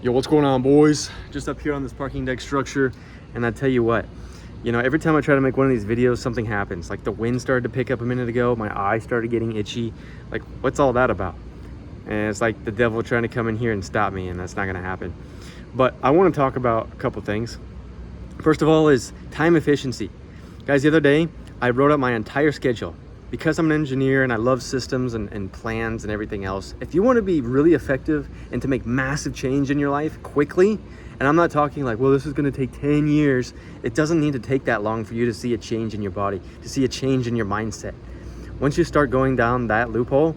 Yo, what's going on, boys? Just up here on this parking deck structure, and I tell you what, every time I try to make one of these videos, something happens. Like the wind started to pick up a minute ago, my eye started getting itchy. Like, what's all that about? And it's like the devil trying to come in here and stop me, and that's not gonna happen. But I want to talk about a couple things. First of all is time efficiency. Guys, the other day, I wrote out my entire schedule. Because I'm an engineer and I love systems and plans and everything else, if you want to be really effective and to make massive change in your life quickly, and I'm not talking like, well, this is going to take 10 years. It doesn't need to take that long for you to see a change in your body, to see a change in your mindset. Once you start going down that loophole,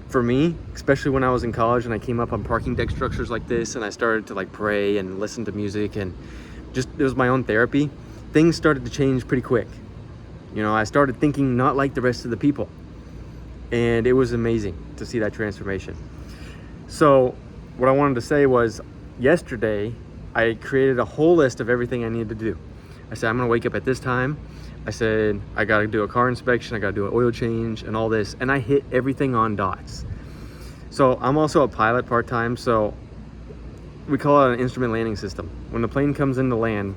for me, especially when I was in college and I came up on parking deck structures like this and I started to like pray and listen to music and just, it was my own therapy, things started to change pretty quick. I started thinking not like the rest of the people, and it was amazing to see that transformation. So what I wanted to say was, yesterday I created a whole list of everything I needed to do. I said, I'm gonna wake up at this time. I said, I gotta do a car inspection, I gotta do an oil change and all this, and I hit everything on dots. So I'm also a pilot part-time, so we call it an instrument landing system. When the plane comes into land,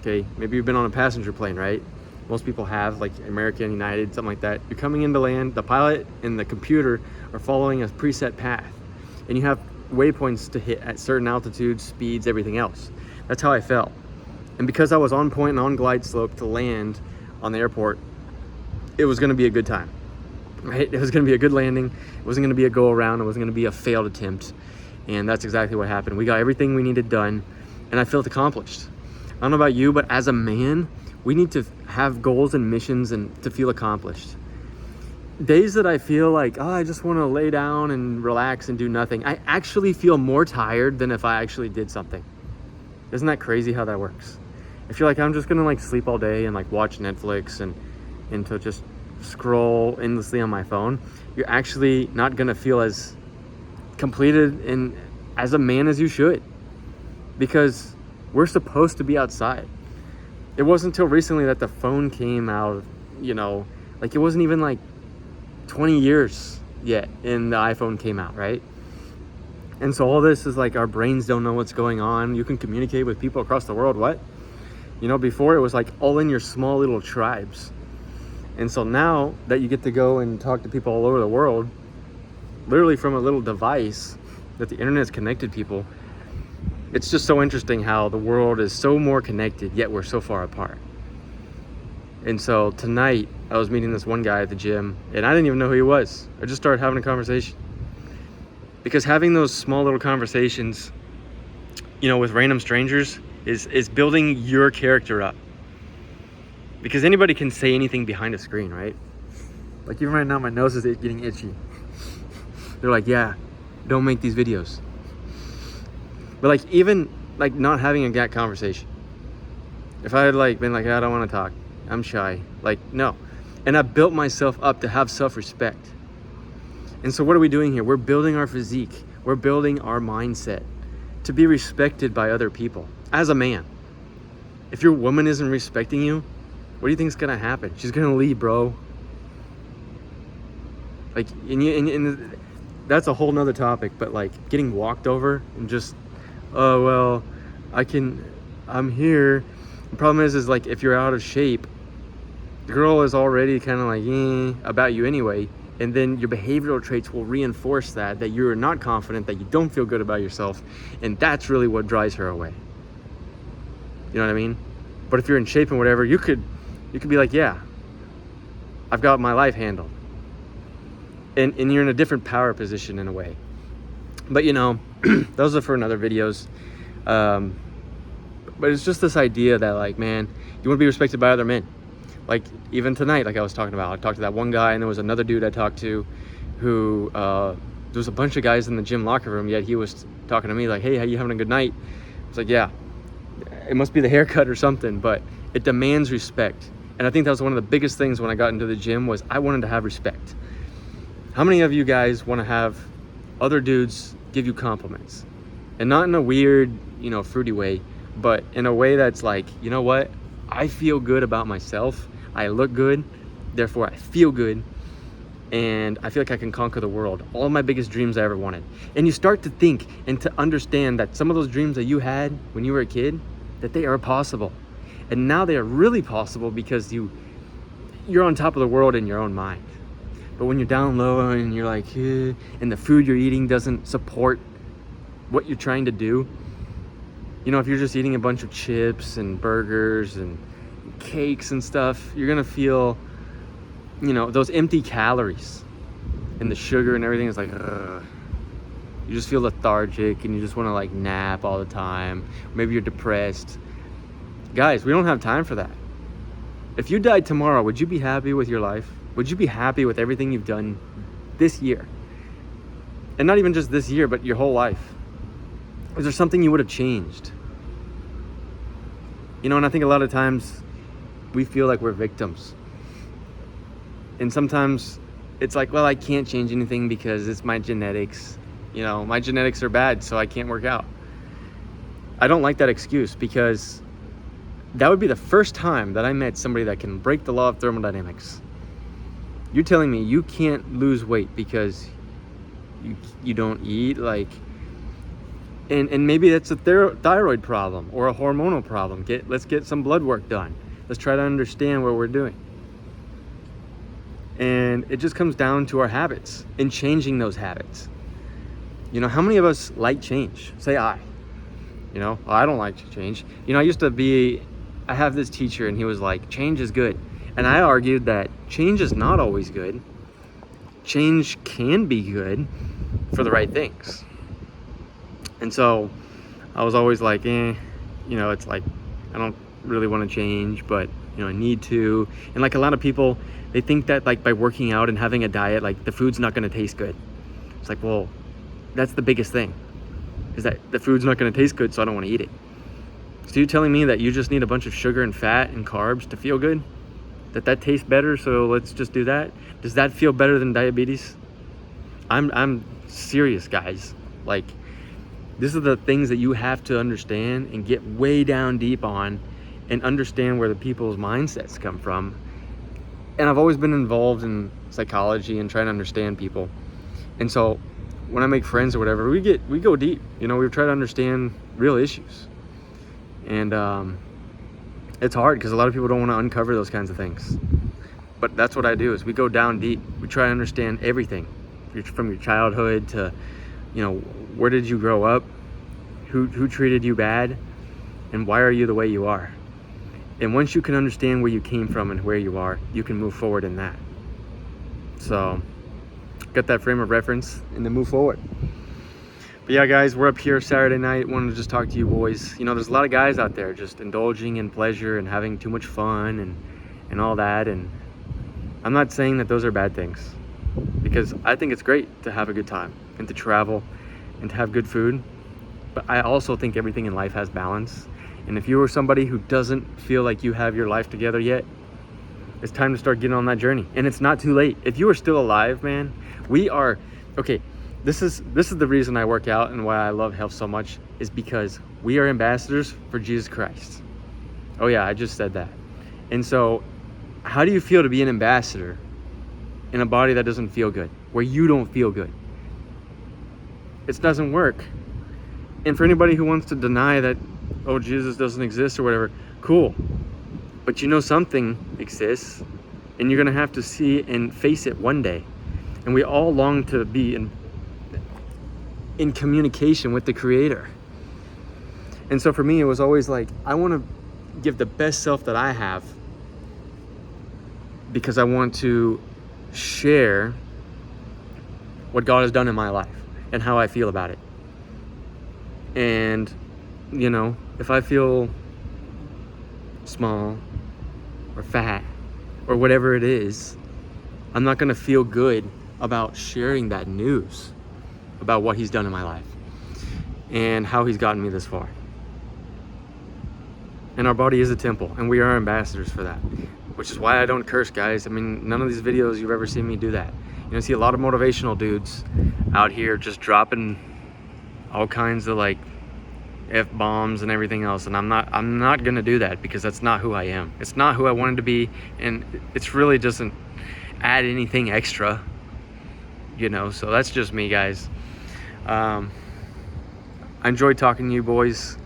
okay, maybe you've been on a passenger plane, right? Most people have, like American, United, something like that. You're coming into land, the pilot and the computer are following a preset path, and you have waypoints to hit at certain altitudes, speeds, everything else. That's how I felt. And because I was on point and on glide slope to land on the airport, it was gonna be a good time, right? It was gonna be a good landing. It wasn't gonna be a go around. It wasn't gonna be a failed attempt. And that's exactly what happened. We got everything we needed done, and I felt accomplished. I don't know about you, but as a man, we need to have goals and missions and to feel accomplished. Days that I feel like, I just want to lay down and relax and do nothing, I actually feel more tired than if I actually did something. Isn't that crazy how that works? If you're like, I'm just gonna like sleep all day and like watch Netflix and to just scroll endlessly on my phone, you're actually not gonna feel as completed and as a man as you should, because we're supposed to be outside. It wasn't until recently that the phone came out, like it wasn't even like 20 years yet and the iPhone came out, right? And so all this is like our brains don't know what's going on. You can communicate with people across the world. What? Before it was like all in your small little tribes. And so now that you get to go and talk to people all over the world, literally from a little device that the internet's connected people, it's just so interesting how the world is so more connected, yet we're so far apart. And so tonight, I was meeting this one guy at the gym, and I didn't even know who he was. I just started having a conversation. Because having those small little conversations, with random strangers is building your character up. Because anybody can say anything behind a screen, right? Like even right now, my nose is getting itchy. They're like, yeah, don't make these videos. But like even like not having a that conversation, if I had like been like, I don't want to talk, I'm shy, like no. And I built myself up to have self-respect. And so what are we doing here? We're building our physique. We're building our mindset to be respected by other people. As a man, if your woman isn't respecting you, what do you think is gonna happen? She's gonna leave, bro. Like, and that's a whole nother topic, but like getting walked over and just, oh, well, I'm here. The problem is like, if you're out of shape, the girl is already kind of like, about you anyway. And then your behavioral traits will reinforce that you're not confident, that you don't feel good about yourself. And that's really what drives her away. You know what I mean? But if you're in shape and whatever, you could be like, yeah, I've got my life handled. And you're in a different power position in a way. But those are for another videos. But it's just this idea that like, man, you want to be respected by other men. Like even tonight, like I was talking about, I talked to that one guy, and there was another dude I talked to who, there was a bunch of guys in the gym locker room, yet he was talking to me like, hey, how you having a good night? I was like, yeah, it must be the haircut or something, but it demands respect. And I think that was one of the biggest things when I got into the gym was I wanted to have respect. How many of you guys want to have other dudes give you compliments? And not in a weird, fruity way, but in a way that's like, you know what? I feel good about myself. I look good, therefore I feel good. and I feel like I can conquer the world. All of my biggest dreams I ever wanted. And you start to think and to understand that some of those dreams that you had when you were a kid, that they are possible. And now they are really possible because you're on top of the world in your own mind. But when you're down low and you're like, and the food you're eating doesn't support what you're trying to do, you know, if you're just eating a bunch of chips and burgers and cakes and stuff, you're gonna feel, you know, those empty calories and the sugar and everything is like, ugh. You just feel lethargic and you just want to like nap all the time. Maybe you're depressed. Guys, we don't have time for that. If you died tomorrow, would you be happy with your life? Would you be happy with everything you've done this year? And not even just this year, but your whole life. Is there something you would have changed? You know, and I think a lot of times we feel like we're victims. And sometimes it's like, well, I can't change anything because it's my genetics. You know, my genetics are bad, so I can't work out. I don't like that excuse, because that would be the first time that I met somebody that can break the law of thermodynamics. You're telling me you can't lose weight because you don't eat, like, and maybe that's a thyroid problem or a hormonal problem. Let's get some blood work done. Let's try to understand what we're doing. And it just comes down to our habits and changing those habits. You know, how many of us like change? Say I. You know, I don't like change. You know, I have this teacher and he was like, change is good. And I argued that change is not always good. Change can be good for the right things. And so I was always like, you know, it's like, I don't really want to change, but, you know, I need to. And like a lot of people, they think that like by working out and having a diet, like the food's not going to taste good. It's like, well, that's the biggest thing, is that the food's not going to taste good, so I don't want to eat it. So you're telling me that you just need a bunch of sugar and fat and carbs to feel good? That tastes better, so let's just do that? Does that feel better than diabetes? I'm serious, guys. Like, these are the things that you have to understand and get way down deep on and understand where the people's mindsets come from. And I've always been involved in psychology and trying to understand people. And so when I make friends or whatever, we go deep. You know, we try to understand real issues. And it's hard because a lot of people don't want to uncover those kinds of things. But that's what I do, is we go down deep. We try to understand everything, from your childhood to, you know, where did you grow up? Who treated you bad? And why are you the way you are? And once you can understand where you came from and where you are, you can move forward in that. So, get that frame of reference and then move forward. But yeah, guys, we're up here Saturday night. Wanted to just talk to you boys. You know, there's a lot of guys out there just indulging in pleasure and having too much fun and all that. And I'm not saying that those are bad things, because I think it's great to have a good time and to travel and to have good food. But I also think everything in life has balance. And if you are somebody who doesn't feel like you have your life together yet, it's time to start getting on that journey. And it's not too late. If you are still alive, man, this is the reason I work out and why I love health so much, is because we are ambassadors for Jesus Christ. Oh yeah, I just said that. And so how do you feel to be an ambassador in a body that doesn't feel good, where you don't feel good? It doesn't work. And for anybody who wants to deny that, oh, Jesus doesn't exist or whatever, cool. But you know something exists, and you're gonna have to see and face it one day. And we all long to be in communication with the Creator. And so for me, it was always like, I want to give the best self that I have, because I want to share what God has done in my life and how I feel about it. And, you know, if I feel small or fat or whatever it is, I'm not going to feel good about sharing that news about what He's done in my life and how He's gotten me this far. And our body is a temple, and we are ambassadors for that, which is why I don't curse, guys. I mean, none of these videos you've ever seen me do that. You know, see a lot of motivational dudes out here just dropping all kinds of like F-bombs and everything else, and I'm not gonna do that, because that's not who I am. It's not who I wanted to be, and it's really doesn't add anything extra. you know? So that's just me, guys. I enjoyed talking to you boys.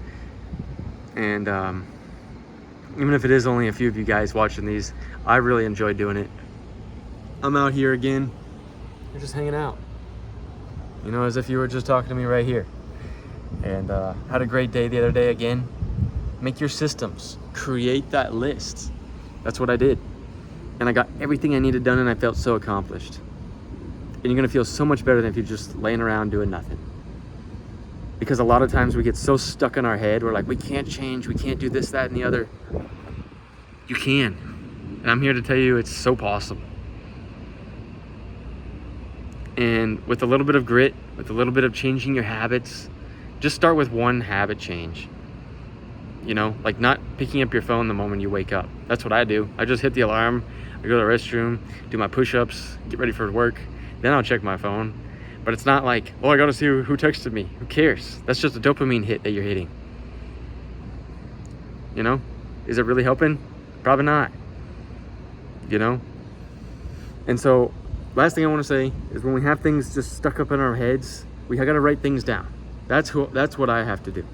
And even if it is only a few of you guys watching these, I really enjoy doing it. I'm out here again. We're just hanging out. You know, as if you were just talking to me right here. And had a great day the other day again. Make your systems. Create that list. That's what I did. And I got everything I needed done, and I felt so accomplished. And you're gonna feel so much better than if you're just laying around doing nothing. Because a lot of times we get so stuck in our head, we're like, we can't change, we can't do this, that, and the other. You can. And I'm here to tell you it's so possible. And with a little bit of grit, with a little bit of changing your habits, just start with one habit change. You know, like not picking up your phone the moment you wake up. That's what I do. I just hit the alarm, I go to the restroom, do my push-ups, get ready for work, then I'll check my phone. But it's not like, oh, I gotta see who texted me. Who cares? That's just a dopamine hit that you're hitting. You know? Is it really helping? Probably not. You know? And so, last thing I want to say is when we have things just stuck up in our heads, we gotta write things down. That's what I have to do.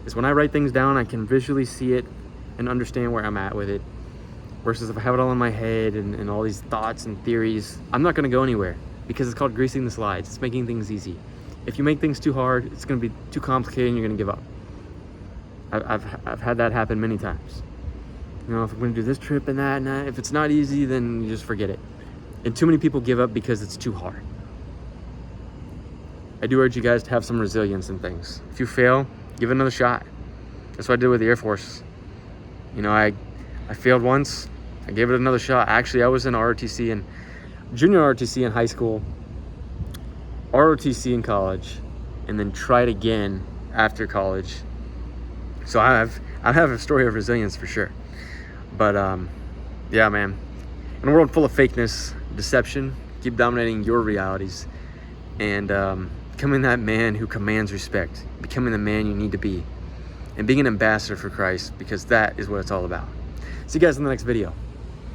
Is when I write things down, I can visually see it and understand where I'm at with it. Versus if I have it all in my head and all these thoughts and theories, I'm not gonna go anywhere. Because it's called greasing the slides. It's making things easy. If you make things too hard, it's gonna be too complicated and you're gonna give up. I've had that happen many times. You know, if I'm gonna do this trip and that, if it's not easy, then you just forget it. And too many people give up because it's too hard. I do urge you guys to have some resilience in things. If you fail, give it another shot. That's what I did with the Air Force. You know, I failed once, I gave it another shot. Actually, I was in ROTC and junior ROTC in high school, ROTC in college, and then tried again after college. So I have a story of resilience for sure. But yeah, man, in a world full of fakeness, deception, keep dominating your realities and becoming that man who commands respect, becoming the man you need to be, and being an ambassador for Christ, because that is what it's all about. See you guys in the next video.